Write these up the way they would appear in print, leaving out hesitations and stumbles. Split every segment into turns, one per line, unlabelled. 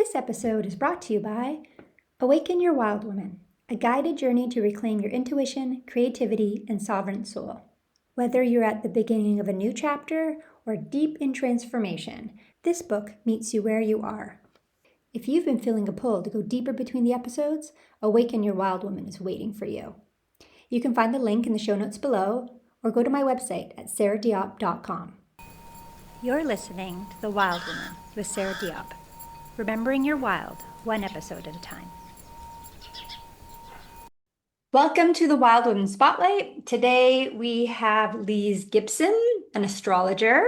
This episode is brought to you by Awaken Your Wild Woman, a guided journey to reclaim your intuition, creativity, and sovereign soul. Whether you're at the beginning of a new chapter or deep in transformation, this book meets you where you are. If you've been feeling a pull to go deeper between the episodes, Awaken Your Wild Woman is waiting for you. You can find the link in the show notes below or go to my website at sarahdiop.com. You're listening to The Wild Woman with Sarah Diop. Remembering your wild, one episode at a time. Welcome to the Wild Woman Spotlight. Today we have Lise Gibson, an astrologer,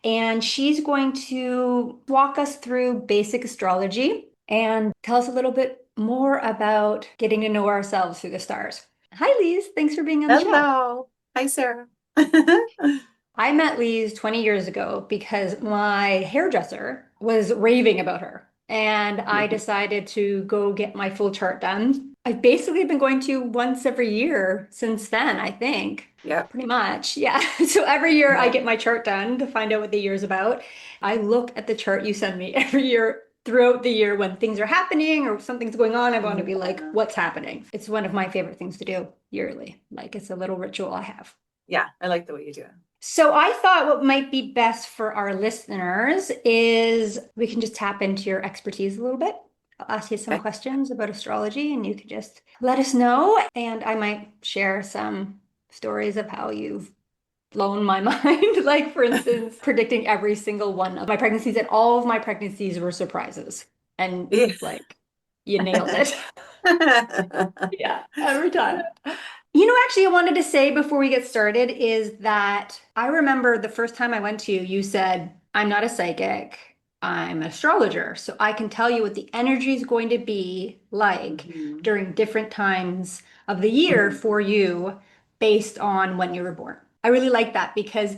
and she's going to walk us through basic astrology and tell us a little bit more about getting to know ourselves through the stars. Hi, Lise. Thanks for being on the show.
Hello. Hi, Sarah.
I met Lise 20 years ago because my hairdresser was raving about her, and I decided to go get my full chart done. I've basically been going to once every year since then, I think.
Yeah.
Pretty much. Yeah. So every year I get my chart done to find out what the year's about. I look at the chart you send me every year throughout the year when things are happening or something's going on. I want to be like, what's happening? It's one of my favorite things to do yearly. Like it's a little ritual I have.
Yeah, I like the way you do it.
So I thought what might be best for our listeners is we can just tap into your expertise a little bit. I'll ask you some
Okay.
questions about astrology and you could just let us know. And I might share some stories of how you've blown my mind. Like, for instance, predicting every single one of my pregnancies, and all of my pregnancies were surprises. And
Yeah.
like, you nailed it. Yeah, every time. Actually, I wanted to say before we get started is that I remember the first time I went to you, you said, I'm not a psychic, I'm an astrologer. So I can tell you what the energy is going to be like during different times of the year for you based on when you were born. I really like that because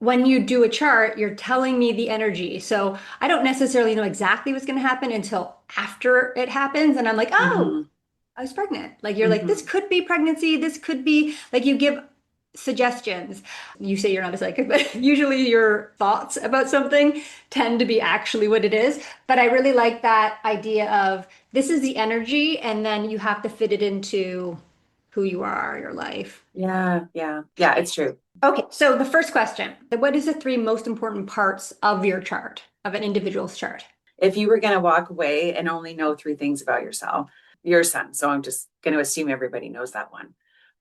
when you do a chart, you're telling me the energy. So I don't necessarily know exactly what's going to happen until after it happens. And I'm like, oh,
Mhm.
I was pregnant. Like you're like, this could be pregnancy. This could be like you give suggestions. You say you're not a psychic, but usually your thoughts about something tend to be actually what it is. But I really like that idea of this is the energy, and then you have to fit it into who you are, your life.
Yeah, it's true.
Okay, so the first question, what is the three most important parts of your chart, of an individual's chart?
If you were going to walk away and only know three things about yourself, your sun. So I'm just going to assume everybody knows that one.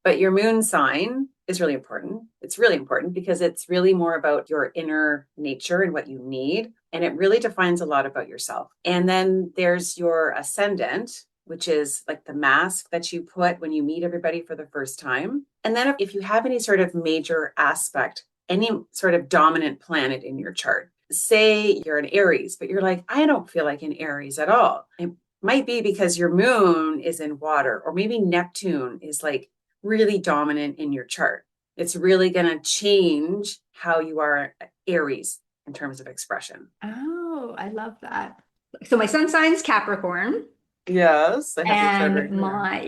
But your moon sign is really important. It's really important because it's really more about your inner nature and what you need. And it really defines a lot about yourself. And then there's your ascendant, which is like the mask that you put when you meet everybody for the first time. And then if you have any sort of major aspect, any sort of dominant planet in your chart, say you're an Aries, but you're like, I don't feel like an Aries at all. It might be because your moon is in water, or maybe Neptune is like really dominant in your chart. It's really going to change how you are Aries in terms of expression.
Oh, I love that. So my sun sign's Capricorn.
Yes, I have your chart right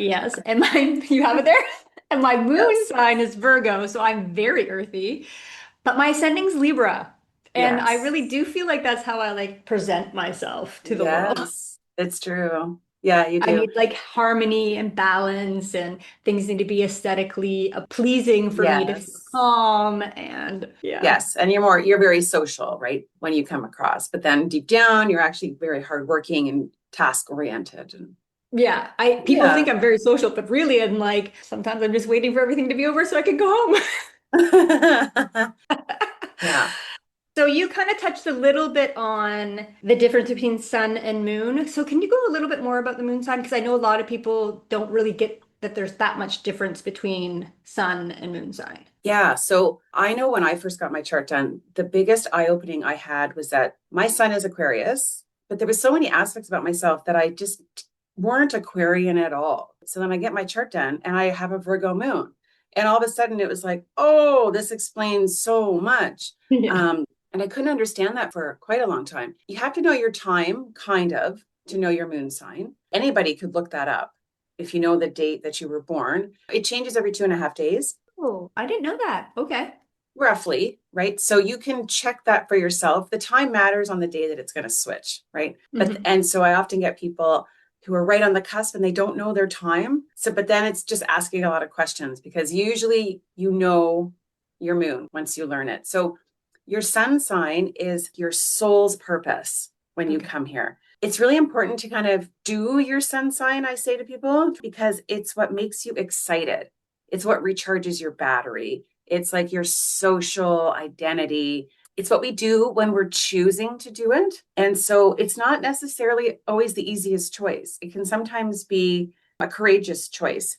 And
here.
you have it there? And my moon
Yes.
sign is Virgo, so I'm very earthy. But my ascending's Libra. And I really
Yes.
do feel like that's how I like present myself to the world.
Yes, it's true. Yeah, you
I
do.
need like harmony and balance, and things need to be aesthetically pleasing for me to feel
Yes.
calm. And yeah.
Yes. And you're very social, right? When you come across, but then deep down, you're actually very hardworking and task oriented. And
Yeah, I people think
yeah.
I'm very social, but really I'm like sometimes I'm just waiting for everything to be over so I can go home.
Yeah.
So you kind of touched a little bit on the difference between sun and moon. So can you go a little bit more about the moon sign? Because I know a lot of people don't really get that there's that much difference between sun and moon sign.
Yeah. So I know when I first got my chart done, the biggest eye-opening I had was that my sun is Aquarius, but there was so many aspects about myself that I just weren't Aquarian at all. So then I get my chart done and I have a Virgo moon. And all of a sudden it was like, oh, this explains so much.
Yeah.
And I couldn't understand that for quite a long time. You have to know your time, kind of, to know your moon sign. Anybody could look that up if you know the date that you were born. It changes every 2.5 days.
Oh, I didn't know that. Okay.
roughly, right? So you can check that for yourself. The time matters on the day that it's going to switch, right? But
Mhm.
and so I often get people who are right on the cusp and they don't know their time. So but then it's just asking a lot of questions because usually you know your moon once you learn it. So your sun sign is your soul's purpose when you
Okay.
come here. It's really important to kind of do your sun sign, I say to people, because it's what makes you excited. It's what recharges your battery. It's like your social identity. It's what we do when we're choosing to do it. And so it's not necessarily always the easiest choice. It can sometimes be a courageous choice,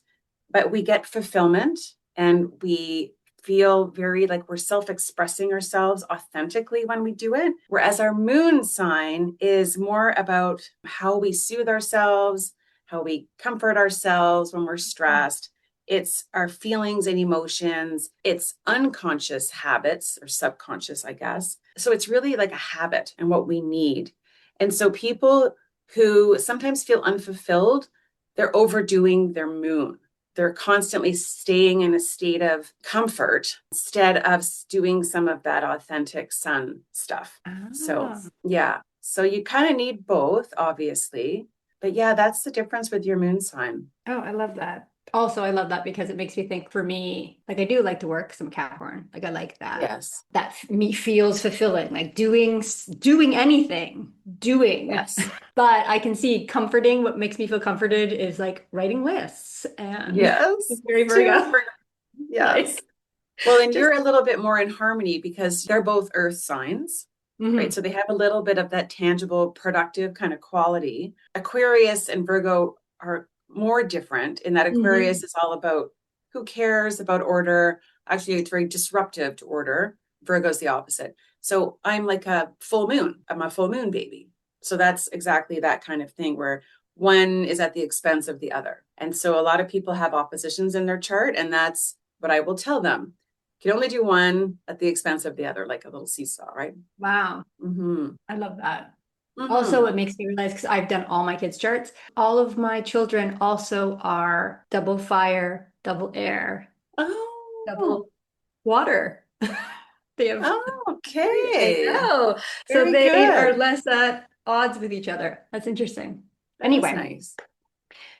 but we get fulfillment and we feel very like we're self-expressing ourselves authentically when we do it. Whereas our moon sign is more about how we soothe ourselves, how we comfort ourselves when we're stressed. It's our feelings and emotions. It's unconscious habits or subconscious, I guess. So it's really like a habit and what we need. And so people who sometimes feel unfulfilled, they're overdoing their moon. They're constantly staying in a state of comfort instead of doing some of that authentic sun stuff. So,
Ah.
yeah. So you kind of need both, obviously. But yeah, that's the difference with your moon sign.
Oh, I love that. Also, I love that because it makes me think for me, like I do like to work because I'm a Capricorn. Like I like that.
Yes.
Me feels fulfilling, like doing anything, doing.
Yes.
But I can see comforting. What makes me feel comforted is like writing lists, and
Yes.
it's very
Too.
Virgo.
Yes.
Like
Well, and
just
you're a little bit more in harmony because they're both earth signs, right?
mhm.
So they have a little bit of that tangible, productive kind of quality. Aquarius and Virgo are more different in that Aquarius
Mhm.
is all about who cares about order. Actually, it's very disruptive to order. Virgo's the opposite. So I'm like a full moon. I'm a full moon baby. So that's exactly that kind of thing where one is at the expense of the other. And so a lot of people have oppositions in their chart, and that's what I will tell them. You can only do one at the expense of the other, like a little seesaw, right?
Wow,
Mm-hmm.
I love that. Also,
Mm-hmm.
it makes me realize because I've done all my kids' charts, all of my children also are double fire, double air,
Oh,
double water. They have
oh,
three. I
okay.
know. So
Very
they are
good.
less at odds with each other. That's interesting.
That is
Anyway,
nice.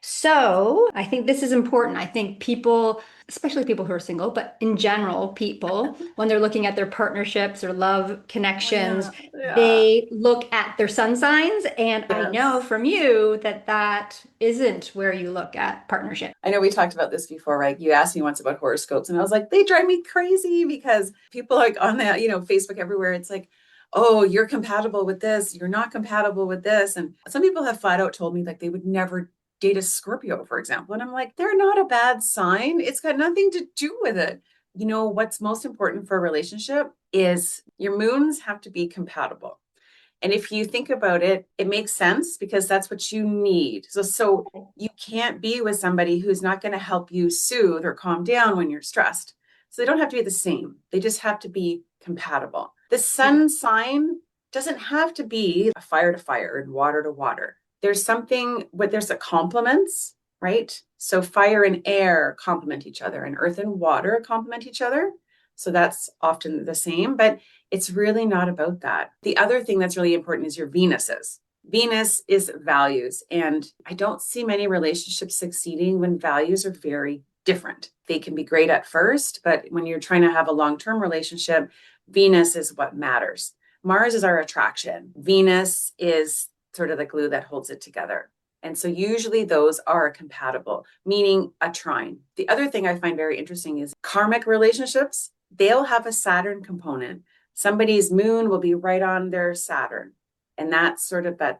so I think this is important. I think people, especially people who are single, but in general, people, when they're looking at their partnerships or love
Oh,
connections,
yeah. Yeah.
they look at their sun signs. And I know
Yes.
from you that that isn't where you look at partnership.
I know we talked about this before, right? You asked me once about horoscopes, and I was like, they drive me crazy because people like on that, Facebook everywhere, it's like, oh, you're compatible with this, you're not compatible with this. And some people have flat out told me like they would never date a Scorpio, for example. And I'm like, they're not a bad sign. It's got nothing to do with it. What's most important for a relationship is your moons have to be compatible. And if you think about it, it makes sense because that's what you need. So you can't be with somebody who's not going to help you soothe or calm down when you're stressed. So they don't have to be the same. They just have to be compatible. The
Okay.
sun sign doesn't have to be a fire to fire and water to water. There's something what there's a complements, right? So fire and air complement each other and earth and water complement each other. So that's often the same, but it's really not about that. The other thing that's really important is your Venuses. Venus is values. And I don't see many relationships succeeding when values are very different. They can be great at first, but when you're trying to have a long term relationship, Venus is what matters. Mars is our attraction. Venus is sort of the glue that holds it together. And so usually those are compatible, meaning a trine. The other thing I find very interesting is karmic relationships, they'll have a Saturn component. Somebody's moon will be right on their Saturn. And that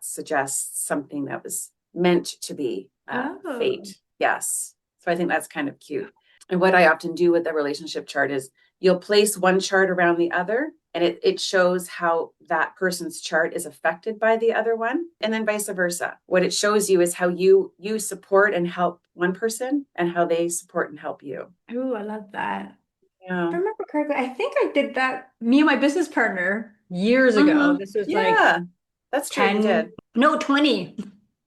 suggests something that was meant to be
Oh.
fate. Yes. So I think that's kind of cute. And what I often do with the relationship chart is you'll place one chart around the other and it shows how that person's chart is affected by the other one and then vice versa. What it shows you is how you support and help one person and how they support and help you.
Oh, I love that. If
Yeah.
I remember correctly, I think I did that, me and my business partner years ago.
Mm-hmm.
This was like
Yeah. That's true. You
10,
did.
no, 20,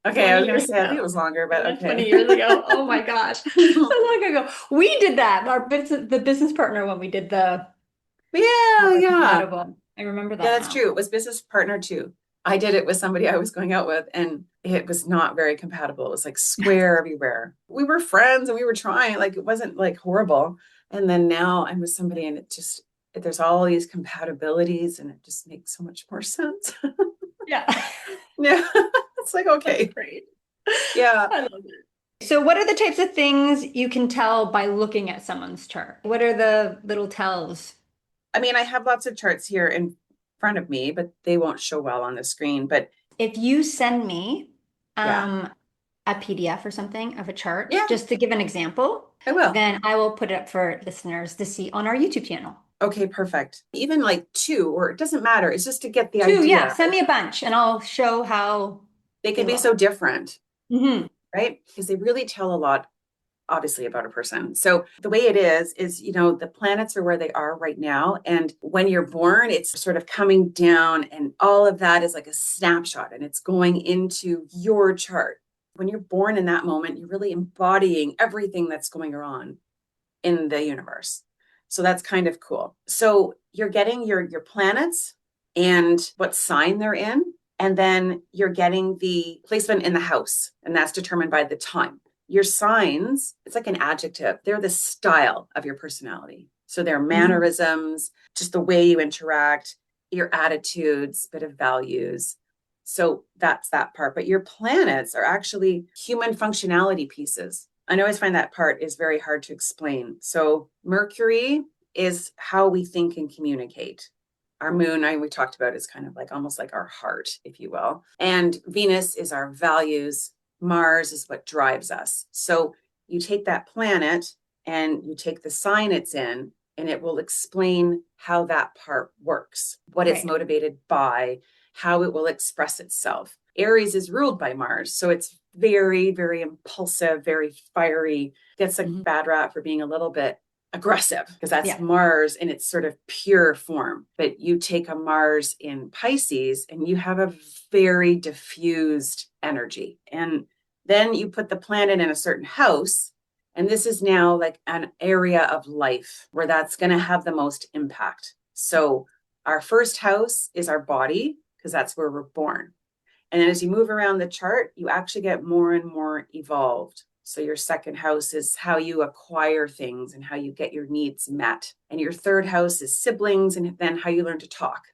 Okay, I
20
was gonna
years
say I think
ago.
it was longer, but
Yeah, 20
okay.
years ago. Oh my gosh. So long ago. We did that. The business partner when we did the
Yeah,
More
yeah.
compatible. I remember
Yeah,
that
that's
now.
true. It was business partner too. I did it with somebody I was going out with, and it was not very compatible. It was like square everywhere. We were friends and we were trying, like it wasn't like horrible. And then now I'm with somebody and it just, there's all these compatibilities and it just makes so much more sense.
Yeah.
Yeah. It's like,
That's
okay.
great.
Yeah.
I love it. So, what are the types of things you can tell by looking at someone's chart? What are the little tells?
I mean, I have lots of charts here in front of me, but they won't show well on the screen. But
If you send me
yeah.
um, a PDF or something of a chart,
Yeah,
just to give an example,
I will.
then I will put it up for listeners to see on our YouTube channel.
Okay, perfect. Even like two, or it doesn't matter. It's just to get the
Two, yeah,
idea.
send me a bunch and I'll show how
They
they
can be
look.
so different,
Hmm.
right? Because they really tell a lot, obviously, about a person. So the way it is, the planets are where they are right now. And when you're born, it's sort of coming down, and all of that is like a snapshot and it's going into your chart. When you're born in that moment, you're really embodying everything that's going on in the universe. So that's kind of cool. So you're getting your planets and what sign they're in, and then you're getting the placement in the house, and that's determined by the time. Your signs, it's like an adjective. They're the style of your personality. So they're
Hmm.
mannerisms, just the way you interact, your attitudes, bit of values. So that's that part. But your planets are actually human functionality pieces. I always find that part is very hard to explain. So Mercury is how we think and communicate. Our moon, we talked about, is kind of like almost like our heart, if you will. And Venus is our values. Mars is what drives us. So you take that planet and you take the sign it's in, and it will explain how that part works, what it's
Right.
motivated by, how it will express itself. Aries is ruled by Mars. So it's very, very impulsive, very fiery, gets a
Hmm.
bad rap for being a little bit aggressive because that's
Yeah.
Mars in its sort of pure form. But you take a Mars in Pisces and you have a very diffused energy. And then you put the planet in a certain house. And this is now like an area of life where that's going to have the most impact. So our first house is our body because that's where we're born. And then as you move around the chart, you actually get more and more evolved. So your second house is how you acquire things and how you get your needs met. And your third house is siblings and then how you learn to talk.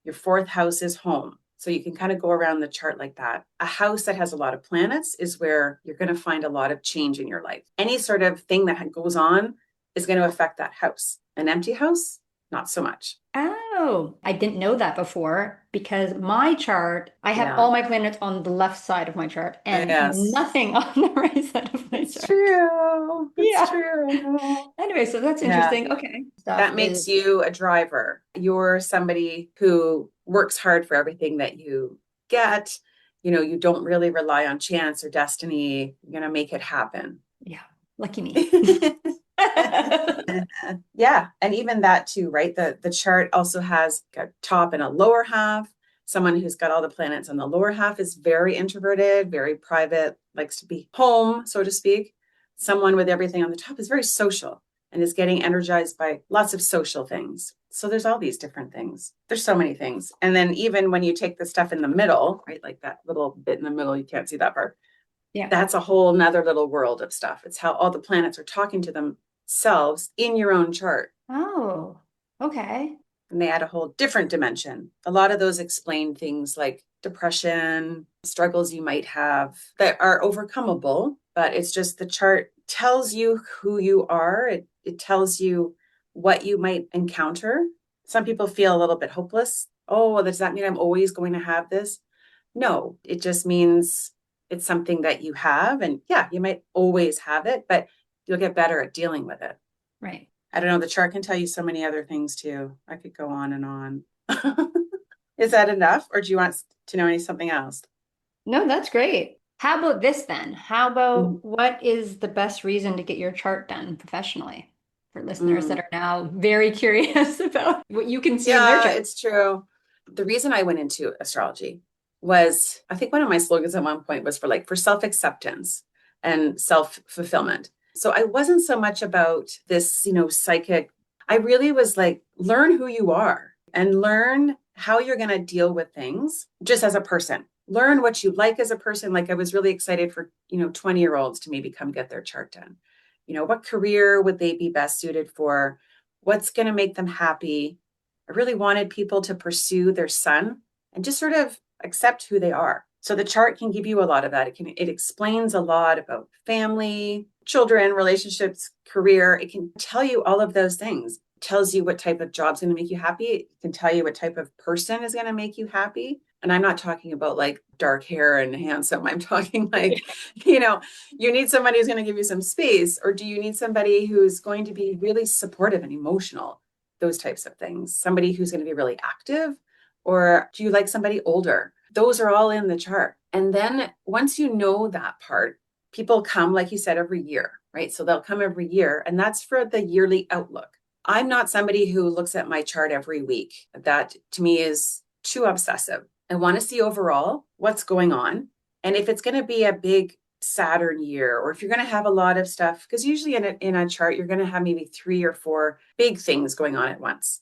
Your fourth house is home. So you can kind of go around the chart like that. A house that has a lot of planets is where you're going to find a lot of change in your life. Any sort of thing that goes on is going to affect that house. An empty house, not so much.
Oh, I didn't know that before because my chart, I have
Yeah.
all my planets on the left side of my chart and
Yes.
nothing on the right side of my
It's
chart.
true. It's
Yeah.
true.
Anyway, so that's
Yeah.
interesting. Okay. Stuff
That
is,
makes you a driver. You're somebody who works hard for everything that you get. You don't really rely on chance or destiny. You're going to make it happen.
yeah, lucky me.
Yeah. And even that too, right? The chart also has a top and a lower half. Someone who's got all the planets on the lower half is very introverted, very private, likes to be home, so to speak. Someone with everything on the top is very social and is getting energized by lots of social things. So there's all these different things. There's so many things. And then even when you take the stuff in the middle, right, like that little bit in the middle, you can't see that part.
Yeah.
That's a whole nother little world of stuff. It's how all the planets are talking to themselves in your own chart.
Oh, okay.
And they add a whole different dimension. A lot of those explain things like depression, struggles you might have that are overcomable, but it's just the chart tells you who you are. It tells you what you might encounter. Some people feel a little bit hopeless. Oh, well, does that mean I'm always going to have this? No, it just means it's something that you have. And yeah, you might always have it, but you'll get better at dealing with it.
Right.
I don't know. The chart can tell you so many other things too. I could go on and on. Is that enough? Or do you want to know something else?
No, that's great. How about this then? How
Mm.
about what is the best reason to get your chart done professionally for listeners that
Mm.
are now very curious about what you can see in their
Yeah,
chart?
it's true. The reason I went into astrology was, I think one of my slogans at one point was for self-acceptance and self-fulfillment. So I wasn't so much about this, psychic. I really was like, learn who you are and learn how you're going to deal with things just as a person. Learn what you like as a person. Like I was really excited for, 20-year-olds to maybe come get their chart done. What career would they be best suited for? What's going to make them happy? I really wanted people to pursue their sun and just sort of accept who they are. So the chart can give you a lot of that. It explains a lot about family, children, relationships, career. It can tell you all of those things. It tells you what type of job's going to make you happy. It can tell you what type of person is going to make you happy. And I'm not talking about like dark hair and handsome. I'm talking like, you need somebody who's going to give you some space, or do you need somebody who's going to be really supportive and emotional? Those types of things. Somebody who's going to be really active, or do you like somebody older? Those are all in the chart. And then once you know that part, people come, like you said, every year, right? So they'll come every year, and that's for the yearly outlook. I'm not somebody who looks at my chart every week. That to me is too obsessive. I want to see overall what's going on. And if it's going to be a big Saturn year, or if you're going to have a lot of stuff, because usually in a chart, you're going to have maybe 3 or 4 big things going on at once.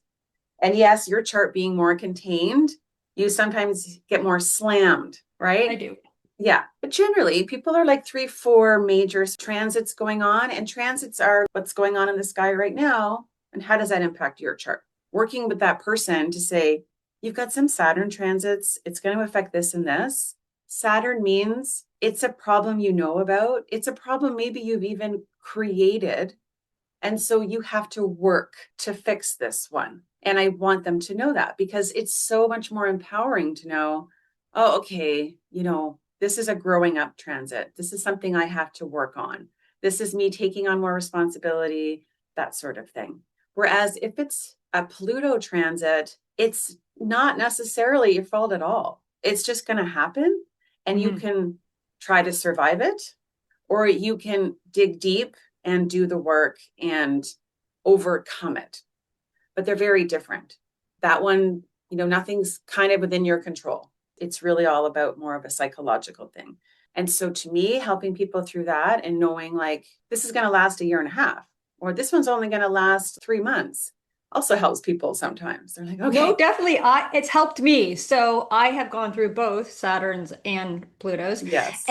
And yes, your chart being more contained, you sometimes get more slammed, right?
I do.
Yeah. But generally, people are like 3, 4 major transits going on. And transits are what's going on in the sky right now. And how does that impact your chart? Working with that person to say, you've got some Saturn transits. It's going to affect this and this. Saturn means it's a problem you know about. It's a problem maybe you've even created. And so you have to work to fix this one. And I want them to know that, because it's so much more empowering to know, oh, okay, this is a growing up transit. This is something I have to work on. This is me taking on more responsibility, that sort of thing. Whereas if it's a Pluto transit, it's not necessarily your fault at all. It's just going to happen, and you can try to survive it, or you can dig deep and do the work and overcome it. But they're very different. That one, nothing's kind of within your control. It's really all about more of a psychological thing. And so to me, helping people through that and knowing like, this is going to last 1.5 years, or this one's only going to last 3 months, also helps people sometimes. They're like, okay.
No, definitely. It's helped me. So I have gone through both Saturns and Plutos,
Yes.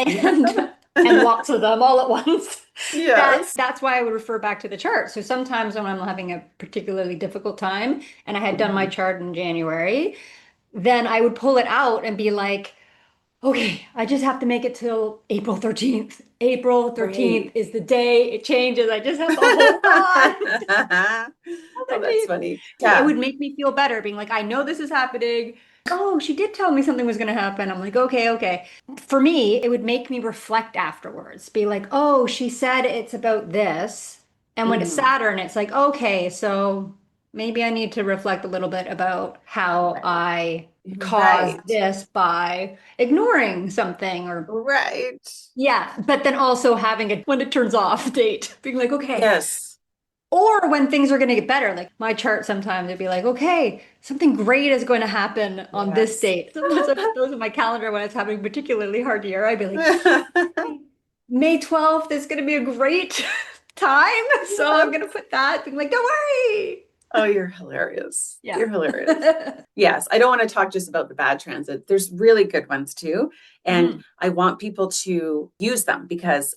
and lots of them all at once.
Yes.
That's why I would refer back to the chart. So sometimes when I'm having a particularly difficult time and I had done my chart in January, then I would pull it out and be like, okay, I just have to make it till April 13th. April 13th
Right.
is the day it changes. I just have to hold on.
Oh, that's funny.
It
Yeah.
would make me feel better being like, I know this is happening. Oh, she did tell me something was going to happen. I'm like, okay, okay. For me, it would make me reflect afterwards. Be like, oh, she said it's about this. And when it's
Mhm.
Saturn, it's like, okay, so maybe I need to reflect a little bit about how
Right.
I caused
Right.
this by ignoring something or
Right.
yeah, but then also having a when it turns off date, being like, okay,
Yes.
or when things are going to get better, like my chart sometimes it'd be like, okay, something great is going to happen on this
Yes.
date. Sometimes I put those in my calendar when it's having a particularly hard year. I'd be like, May 12th is going to be a great time. So I'm going to put that. Being like, don't worry.
Oh, you're hilarious.
Yeah.
You're hilarious. Yes, I don't want to talk just about the bad transit. There's really good ones too. And
Mhm.
I want people to use them, because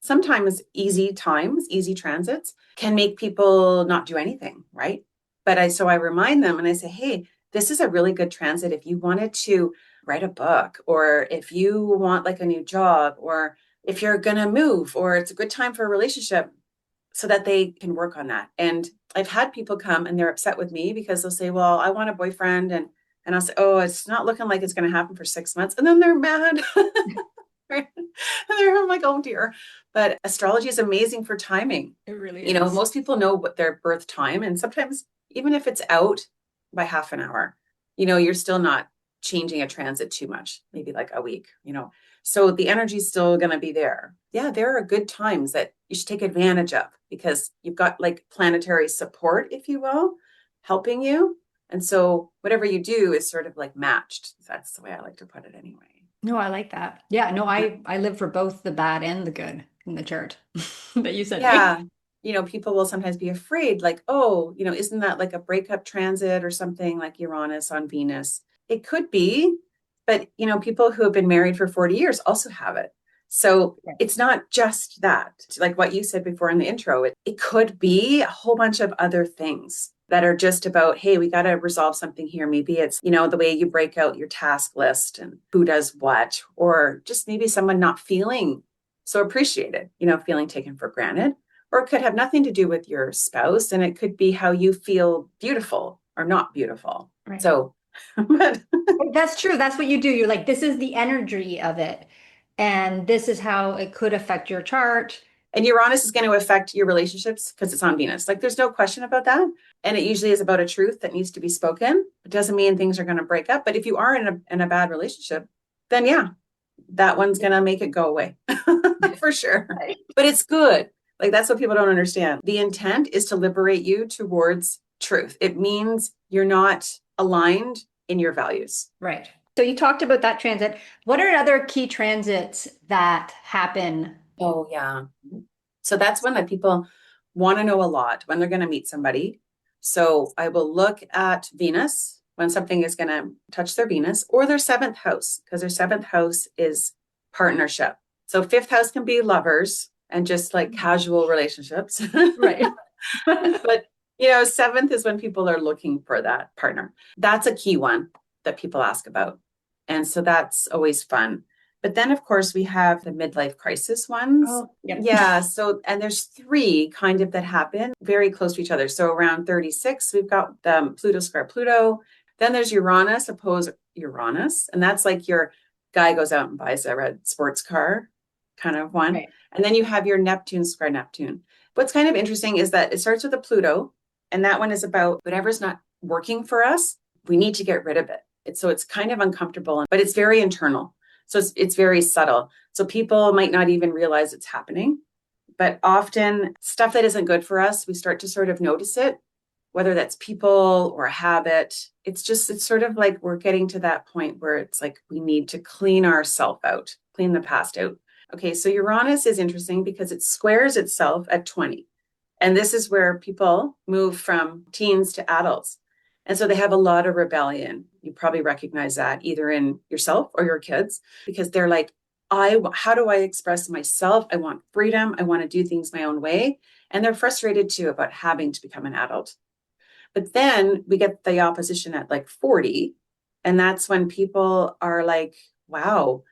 sometimes easy transits can make people not do anything, right? So I remind them and I say, hey, this is a really good transit if you wanted to write a book, or if you want like a new job, or if you're going to move, or it's a good time for a relationship, so that they can work on that. And I've had people come and they're upset with me because they'll say, well, I want a boyfriend. And I'll say, oh, it's not looking like it's going to happen for 6 months. And then they're mad. And I'm like, oh dear. But astrology is amazing for timing.
It really is.
Most people know what their birth time. And sometimes even if it's out by half an hour, you're still not changing a transit too much, maybe like a week. So the energy's still going to be there. Yeah, there are good times that you should take advantage of, because you've got like planetary support, if you will, helping you. And so whatever you do is sort of like matched. That's the way I like to put it anyway.
No, I like that. Yeah, no, I live for both the bad and the good in the chart that you sent
Yeah.
me.
people will sometimes be afraid, like, oh, isn't that like a breakup transit or something like Uranus on Venus? It could be, but people who have been married for 40 years also have it. So
Right.
it's not just that, like what you said before in the intro, it could be a whole bunch of other things that are just about, hey, we got to resolve something here. Maybe it's, the way you break out your task list and who does what, or just maybe someone not feeling so appreciated, feeling taken for granted. Or it could have nothing to do with your spouse, and it could be how you feel beautiful or not beautiful.
Right.
So, but
That's true. That's what you do. You're like, this is the energy of it. And this is how it could affect your chart.
and Uranus is going to affect your relationships because it's on Venus. Like there's no question about that. And it usually is about a truth that needs to be spoken. It doesn't mean things are going to break up. But if you are in a bad relationship, then yeah, that one's going to make it go away for sure.
Right.
But it's good. Like that's what people don't understand. The intent is to liberate you towards truth. It means you're not aligned in your values.
Right. So you talked about that transit. What are other key transits that happen?
Oh, yeah. So that's one that people want to know a lot when they're going to meet somebody. So I will look at Venus when something is going to touch their Venus or their seventh house, because their seventh house is partnership. So fifth house can be lovers and just like casual relationships.
Right.
But, seventh is when people are looking for that partner. That's a key one that people ask about. And so that's always fun. But then, of course, we have the midlife crisis ones.
Oh, yep.
Yeah. So, and there's three kind of that happen very close to each other. So around 36, we've got Pluto square Pluto. Then there's Uranus oppose Uranus. And that's like your guy goes out and buys a red sports car kind of one.
Right.
And then you have your Neptune square Neptune. What's kind of interesting is that it starts with a Pluto, and that one is about whatever's not working for us, we need to get rid of it. So it's kind of uncomfortable, but it's very internal. So it's very subtle. So people might not even realize it's happening. But often stuff that isn't good for us, we start to sort of notice it, whether that's people or a habit. It's sort of like we're getting to that point where it's like we need to clean ourselves out, clean the past out. Okay, so Uranus is interesting because it squares itself at 20. And this is where people move from teens to adults. And so they have a lot of rebellion. You probably recognize that either in yourself or your kids, because they're like, how do I express myself? I want freedom. I want to do things my own way. And they're frustrated too about having to become an adult. But then we get the opposition at like 40. And that's when people are like, wow,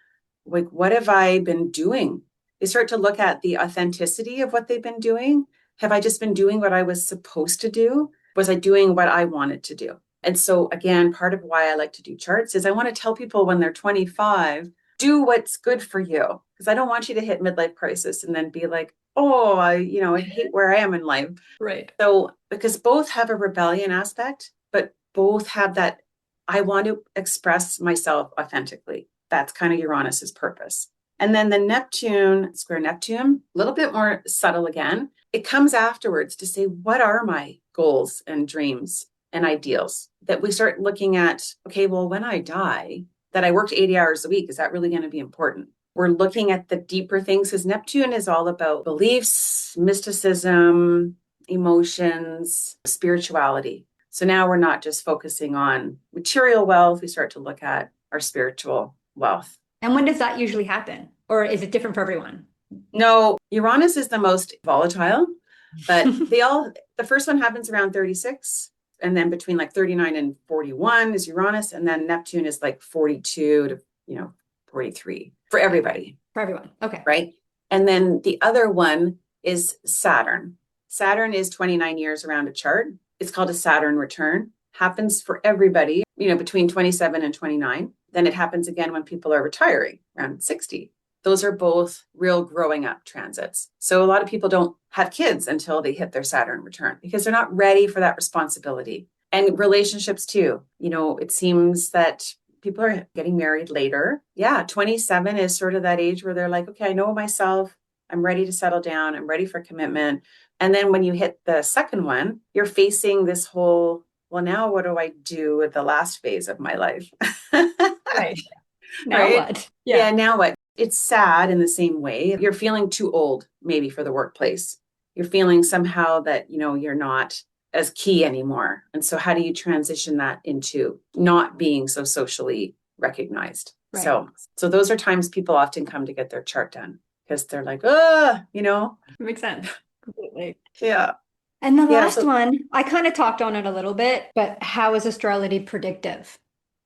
like, what have I been doing? They start to look at the authenticity of what they've been doing. Have I just been doing what I was supposed to do? Was I doing what I wanted to do? And so, again, part of why I like to do charts is I want to tell people when they're 25, do what's good for you. Because I don't want you to hit midlife crisis and then be like, oh, I hate where I am in life.
Right.
So, because both have a rebellion aspect, but both have that I want to express myself authentically. That's kind of Uranus's purpose. And then the Neptune, square Neptune, a little bit more subtle again. It comes afterwards to say, what are my goals and dreams and ideals? That we start looking at, okay, well, when I die, that I worked 80 hours a week, is that really going to be important? We're looking at the deeper things because Neptune is all about beliefs, mysticism, emotions, spirituality. So now we're not just focusing on material wealth, we start to look at our spiritual wealth.
And when does that usually happen? Or is it different for everyone?
No, Uranus is the most volatile, but the first one happens around 36. And then between like 39 and 41 is Uranus. And then Neptune is like 42 to, 43 for everybody.
For everyone. Okay.
Right. And then the other one is Saturn. Saturn is 29 years around a chart. It's called a Saturn return. Happens for everybody, between 27 and 29. Then it happens again when people are retiring around 60. Those are both real growing up transits. So a lot of people don't have kids until they hit their Saturn return because they're not ready for that responsibility. And relationships too. It seems that people are getting married later. Yeah, 27 is sort of that age where they're like, okay, I know myself. I'm ready to settle down. I'm ready for commitment. And then when you hit the second one, you're facing this whole, well, now what do I do with the last phase of my life?
Right. Now
Right?
what?
Yeah,
Yeah.
now what? It's sad in the same way. You're feeling too old, maybe, for the workplace. you're feeling somehow that, you're not as key anymore. And so how do you transition that into not being so socially recognized?
Right.
So those are times people often come to get their chart done because they're like, oh,
Makes sense. Completely.
yeah.
And the
Yeah.
last
So
one, I kind of talked on it a little bit, but how is astrology predictive?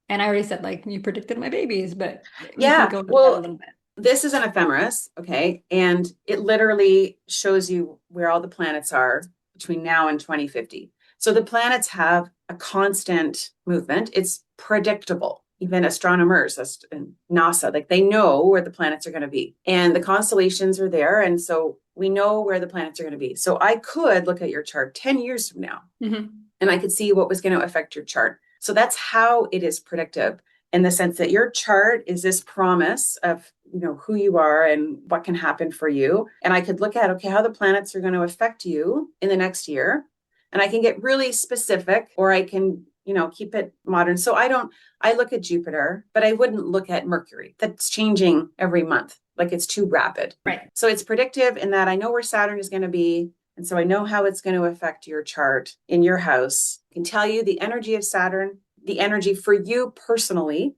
And I already said, like, you predicted my babies, but you can
yeah,
go into that a
well,
little bit.
this is an ephemeris, okay? And it literally shows you where all the planets are between now and 2050. So the planets have a constant movement. It's predictable. Even astronomers and NASA, like they know where the planets are going to be. And the constellations are there. And so we know where the planets are going to be. So I could look at your chart 10 years from now, and I could see what was going to affect your chart. So that's how it is predictive, in the sense that your chart is this promise of who you are and what can happen for you. And I could look at, okay, how the planets are going to affect you in the next year. And I can get really specific, or I can keep it modern. So I look at Jupiter, but I wouldn't look at Mercury. That's changing every month. Like it's too rapid.
Right.
So it's predictive in that I know where Saturn is going to be. And so I know how it's going to affect your chart in your house. I can tell you the energy of Saturn, the energy for you personally,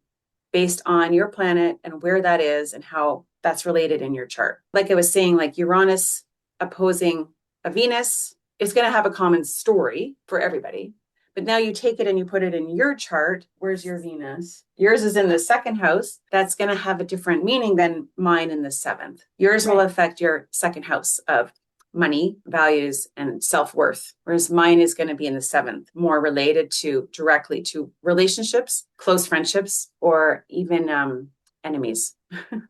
based on your planet and where that is and how that's related in your chart. Like I was saying, like Uranus opposing a Venus is going to have a common story for everybody. But now you take it and you put it in your chart. Where's your Venus? Yours is in the second house. That's going to have a different meaning than mine in the seventh. Yours will affect your second house of money, values, and self-worth, whereas mine is going to be in the seventh, more related to directly to relationships, close friendships, or even enemies.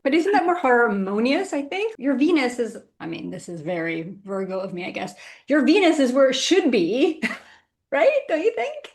But isn't that more harmonious, I think? Your Venus is, I mean, this is very Virgo of me, I guess. Your Venus is where it should be, right? Don't you think?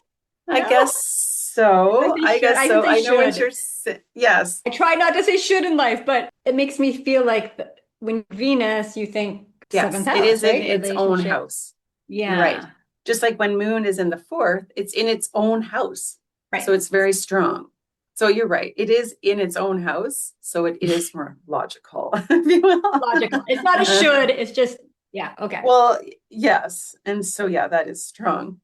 I
No?
guess so.
I say
I
should.
guess
I can
so.
say
I know what
should.
you're yes.
I try not to say should in life, but it makes me feel like when Venus, you think seventh
Yes, it
house,
is in
right?
its own
Relationship.
house. You're right.
Yeah.
Just like when moon is in the fourth, it's in its own house. So
Right.
it's very strong. So you're right. It is in its own house. So it is more logical, if you
Logical. It's not a
will.
should, it's just, yeah, okay.
Well, yes. And so, yeah, that is strong.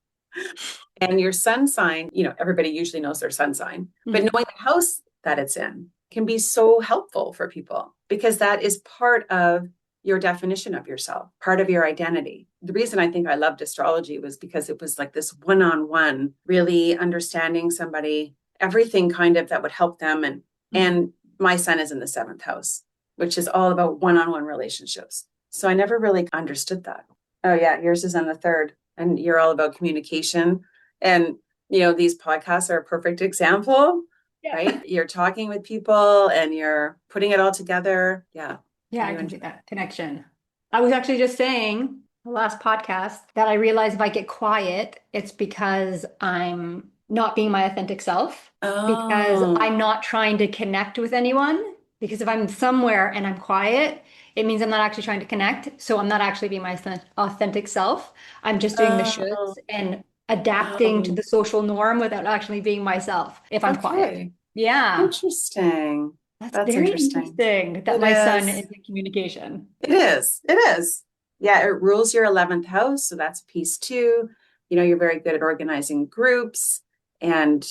And your sun sign, everybody usually knows their sun sign, but
Mhm.
knowing the house that it's in can be so helpful for people because that is part of your definition of yourself, part of your identity. The reason I think I loved astrology was because it was like this one-on-one, really understanding somebody, everything kind of that would help them. And my son is in the seventh house, which is all about one-on-one relationships. So I never really understood that. Oh yeah, yours is in the third, and you're all about communication. And these podcasts are a perfect example,
Yeah.
right? You're talking with people and you're putting it all together. Yeah.
Yeah, I can see that connection. I was actually just saying the last podcast that I realize if I get quiet, it's because I'm not being my authentic self, because
Oh,
I'm not trying to connect with anyone. Because if I'm somewhere and I'm quiet, it means I'm not actually trying to connect. So I'm not actually being my authentic self. I'm just doing the
oh,
shoulds and adapting to
oh.
the social norm without actually being myself if I'm quiet.
Okay.
Yeah.
Interesting.
That's
That's
very
interesting.
interesting that
It
my son
is.
is in communication.
It is. It is. Yeah, it rules your 11th house. So that's piece two. You're very good at organizing groups and,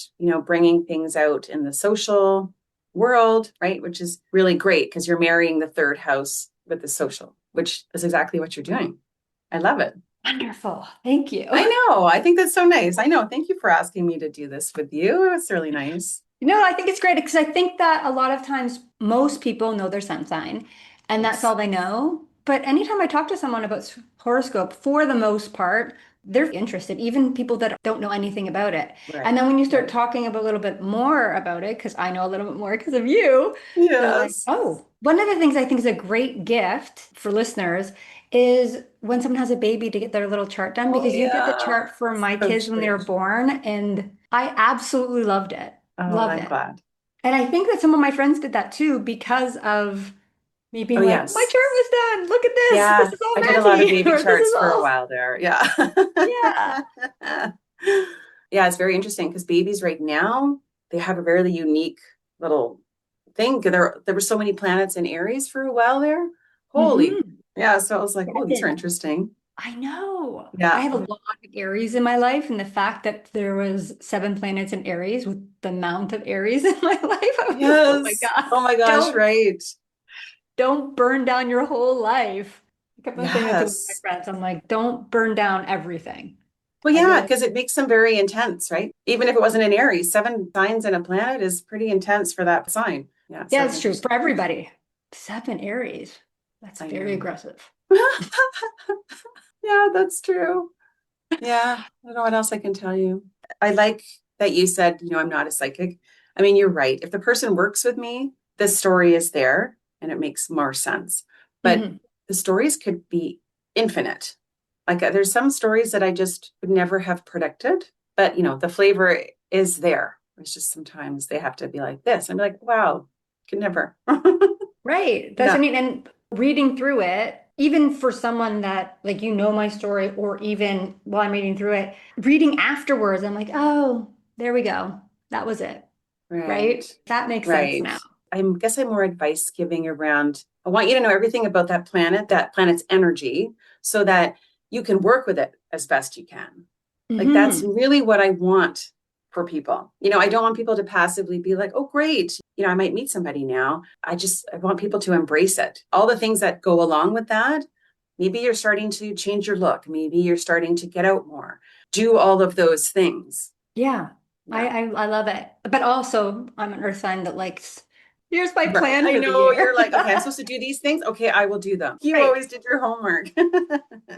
bringing things out in the social world, right? Which is really great because you're marrying the third house with the social, which is exactly what you're doing. I love it.
Wonderful. Thank you.
I know. I think that's so nice. I know. Thank you for asking me to do this with you. It's really nice.
I think it's great because I think that a lot of times most people know their sun sign and that's
Yes.
all they know. But anytime I talk to someone about horoscope, for the most part, they're interested, even people that don't know anything about it. And
Right.
then when you start
Right.
talking a little bit more about it, because I know a little bit more because of you, they're like,
Yes.
oh, one of the things I think is a great gift for listeners is when someone has a baby to get their little chart done,
Oh,
because you did the
yeah.
chart for my
So
kids when they
true.
were born, and I absolutely loved it.
Oh,
Loved
I'm
it.
glad.
And I think that some of my friends did that too because of me
Oh,
being like, my
yes.
chart was done. Look at this. This
Yeah.
is all
I did a lot of
Maggie.
baby
Or this is
charts for a
all,
while there. Yeah.
yeah.
Yeah, it's very interesting because babies right now, they have a very unique little thing. There were so many planets in Aries for a while there. Holy.
Hmm.
Yeah. So I was like,
Yeah,
oh,
I
these are
did.
interesting.
I know. I
Yeah.
have a lot of Aries in my life, and the fact that there was 7 planets in Aries with the amount of Aries in my life, I was just, oh my
Yes.
God,
Oh my gosh,
don't
right.
don't burn down your whole life. I kept on saying that to one of my
Yes.
friends. I'm like, don't burn down everything.
Well,
I
yeah,
really,
because it makes them very intense, right? Even if it wasn't an Aries, 7 signs in a planet is pretty intense for that sign. Yeah, so
yeah,
it's
it's true
interesting.
for everybody. 7 Aries. That's
I
very
know.
aggressive.
Yeah, that's true. Yeah, I don't know what else I can tell you. I like that you said, I'm not a psychic. I mean, you're right. If the person works with me, the story is there and it makes more sense. But
Hmm.
the stories could be infinite. Like there's some stories that I just would never have predicted, but the flavor is there. It's just sometimes they have to be like this. I'm like, wow, could never.
Right. That's, I
Yeah,
mean, and reading through it, even for someone that, like, my story, or even while I'm reading through it, reading afterwards, I'm like, oh, there we go. That was it.
right.
Right? That makes sense
Right.
now.
I guess I'm more advice giving around. I want you to know everything about that planet's energy, so that you can work with it as best you can. Like that's
Hmm.
really what I want for people. I don't want people to passively be like, oh, great. I might meet somebody now. I want people to embrace it. All the things that go along with that. Maybe you're starting to change your look. Maybe you're starting to get out more. Do all of those things.
Yeah.
Yeah.
I love it. But also, I'm an earth sign that likes, here's my
Right.
plan
I
for the
know
year.
you're like, okay, I'm supposed to do these things. Okay, I will do them. You
Right.
always did your homework.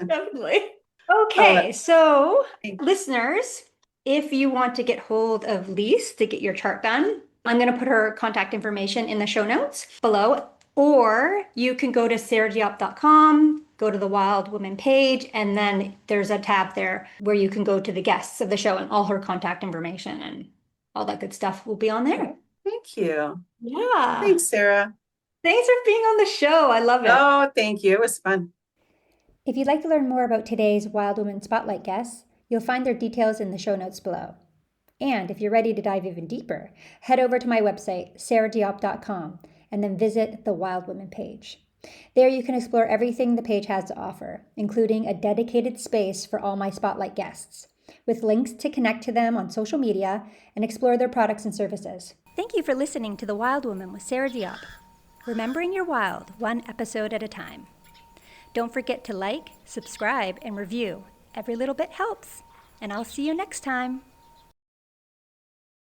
Definitely.
Oh,
Okay, so
thank
listeners, if you want to get hold of Lise to get your chart done, I'm going to put her contact information in the show notes below, or you can go to sarahdiop.com, go to the Wild Woman page, and then there's a tab there where you can go to the guests of the show, and all her contact information and all that good stuff will be on there.
thank you.
Yeah.
Thanks, Sarah.
Thanks for being on the show. I love it.
Oh, thank you. It was fun.
If you'd like to learn more about today's Wild Woman Spotlight guests, you'll find their details in the show notes below. And if you're ready to dive even deeper, head over to my website, sarahdiop.com, and then visit the Wild Women page. There you can explore everything the page has to offer, including a dedicated space for all my spotlight guests, with links to connect to them on social media and explore their products and services. Thank you for listening to The Wild Woman with Sarah Diop. Remembering your wild, one episode at a time. Don't forget to like, subscribe, and review. Every little bit helps. And I'll see you next time.